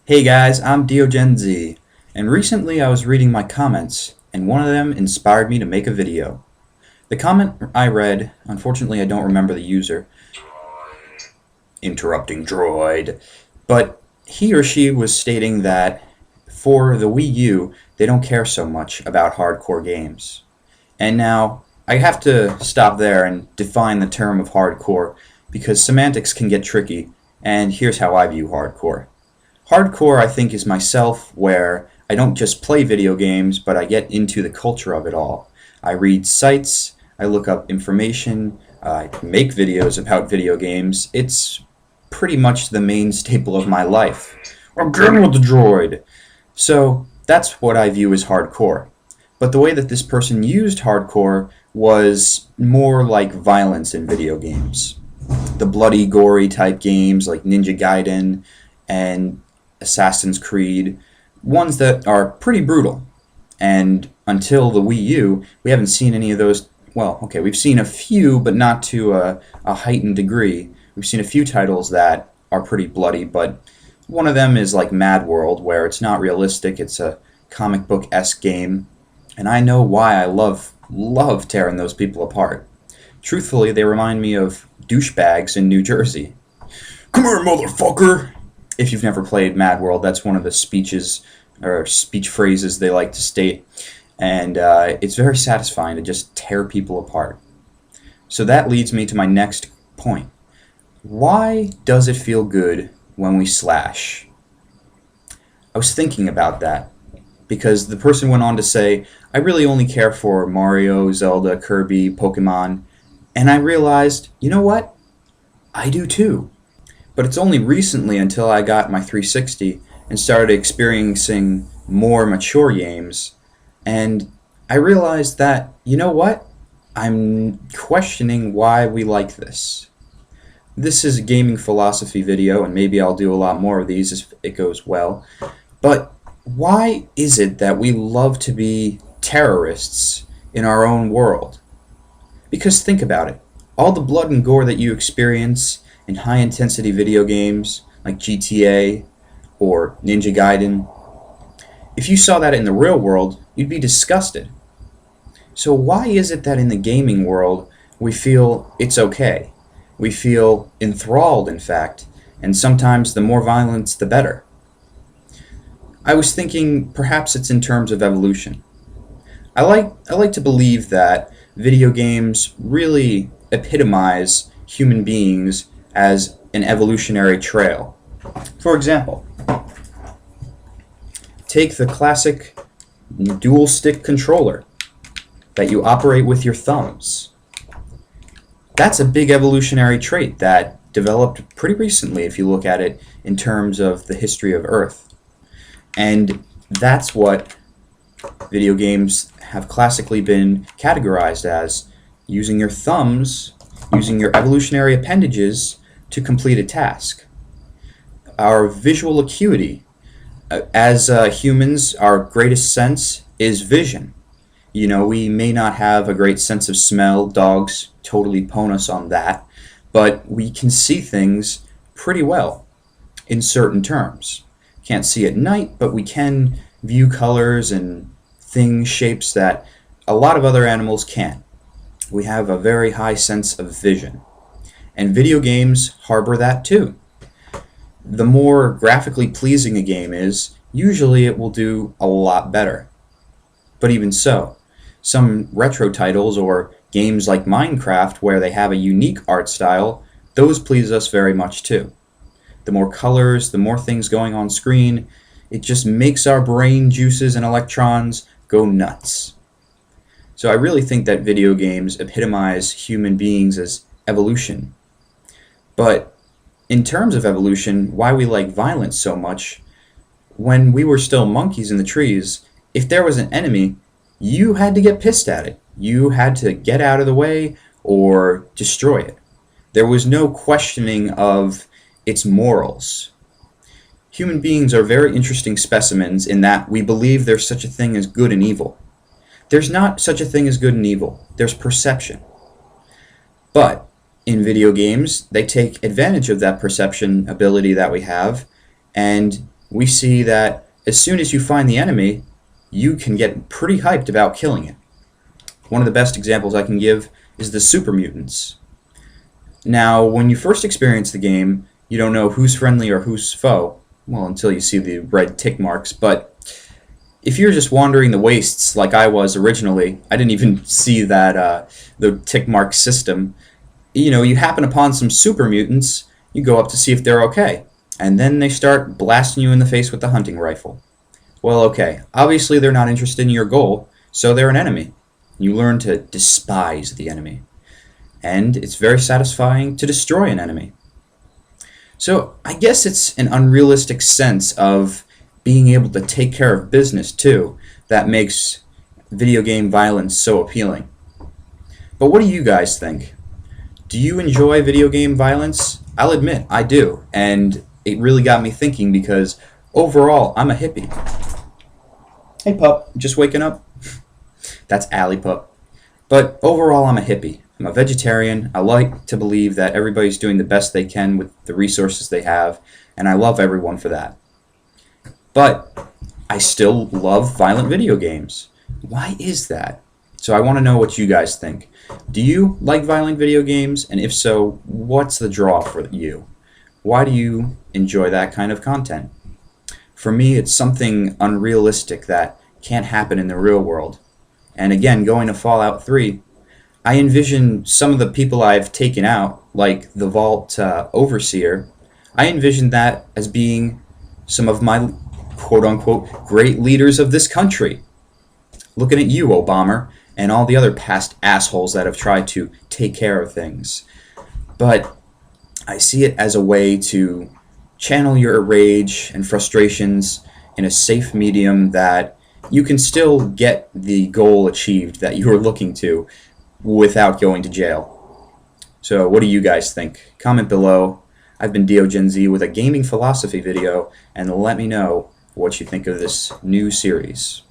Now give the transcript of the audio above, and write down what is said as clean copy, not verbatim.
Hey guys, I'm DeoGenZ, and recently I was reading my comments, and one of them inspired me to make a video. The comment I read, unfortunately I don't remember the user, interrupting droid, but he or she was stating that for the Wii U, they don't care so much about hardcore games. And now, I have to stop there and define the term of hardcore, because semantics can get tricky, and here's how I view hardcore. Hardcore, I think, is myself, where I don't just play video games, but I get into the culture of it all. I read sites, I look up information, I make videos about video games. It's pretty much the main staple of my life. Again with the droid! So, that's what I view as hardcore. But the way that this person used hardcore was more like violence in video games. The bloody, gory type games like Ninja Gaiden and Assassin's Creed, ones that are pretty brutal. And until the Wii U, we haven't seen any of those. Well, okay, we've seen a few, but not to a heightened degree. We've seen a few titles that are pretty bloody, but one of them is like Mad World, where it's not realistic, it's a comic book-esque game, and I know why I love tearing those people apart. Truthfully, they remind me of douchebags in New Jersey. Come here, motherfucker! If you've never played Mad World, that's one of the speeches or speech phrases they like to state, and it's very satisfying to just tear people apart. So that leads me to my next point. Why does it feel good when we slash? I was thinking about that, because the person went on to say, I really only care for Mario, Zelda, Kirby, Pokemon, and I realized, you know what? I do too. But it's only recently, until I got my 360 and started experiencing more mature games, and I realized that, you know what? I'm questioning why we like this. This is a gaming philosophy video, and maybe I'll do a lot more of these if it goes well. But why is it that we love to be terrorists in our own world? Because think about it. All the blood and gore that you experience in high-intensity video games like GTA or Ninja Gaiden, if you saw that in the real world, you'd be disgusted. So why is it that in the gaming world we feel it's okay? We feel enthralled, in fact, and sometimes the more violence the better. I was thinking perhaps it's in terms of evolution. I like to believe that video games really epitomize human beings as an evolutionary trail. For example, take the classic dual stick controller that you operate with your thumbs. That's a big evolutionary trait that developed pretty recently if you look at it in terms of the history of Earth. And that's what video games have classically been categorized as: using your thumbs, using your evolutionary appendages to complete a task. Our visual acuity, as humans, our greatest sense is vision. You know, we may not have a great sense of smell, dogs totally pwn us on that, but we can see things pretty well in certain terms. Can't see at night, but we can view colors and things, shapes that a lot of other animals can't. We have a very high sense of vision. And video games harbor that too. The more graphically pleasing a game is, usually it will do a lot better. But even so, some retro titles or games like Minecraft, where they have a unique art style, those please us very much too. The more colors, the more things going on screen, it just makes our brain juices and electrons go nuts. So I really think that video games epitomize human beings as evolution. But in terms of evolution, why we like violence so much, when we were still monkeys in the trees, if there was an enemy, you had to get pissed at it. You had to get out of the way or destroy it. There was no questioning of its morals. Human beings are very interesting specimens in that we believe there's such a thing as good and evil. There's not such a thing as good and evil. There's perception. But in video games, they take advantage of that perception ability that we have, and we see that as soon as you find the enemy, you can get pretty hyped about killing it. One of the best examples I can give is the super mutants. Now, when you first experience the game, you don't know who's friendly or who's foe, well, until you see the red tick marks, but if you're just wandering the wastes like I was originally, I didn't even see that the tick mark system. You happen upon some super mutants, you go up to see if they're okay, and then they start blasting you in the face with the hunting rifle. Well, okay, obviously they're not interested in your goal, so they're an enemy. You learn to despise the enemy, and it's very satisfying to destroy an enemy. So I guess it's an unrealistic sense of being able to take care of business too that makes video game violence so appealing. But what do you guys think? Do you enjoy video game violence? I'll admit, I do, and it really got me thinking because overall, I'm a hippie. Hey pup, just waking up? That's Allie pup. But overall, I'm a hippie. I'm a vegetarian. I like to believe that everybody's doing the best they can with the resources they have, and I love everyone for that. But I still love violent video games. Why is that? So I want to know what you guys think. Do you like violent video games? And if so, what's the draw for you? Why do you enjoy that kind of content? For me, it's something unrealistic that can't happen in the real world. And again, going to Fallout 3, I envision some of the people I've taken out, like the Vault Overseer, I envision that as being some of my quote-unquote great leaders of this country. Looking at you, Obama, and all the other past assholes that have tried to take care of things. But I see it as a way to channel your rage and frustrations in a safe medium that you can still get the goal achieved that you were looking to without going to jail. So what do you guys think? Comment below. I've been DeoGenZ with a gaming philosophy video, and let me know what you think of this new series.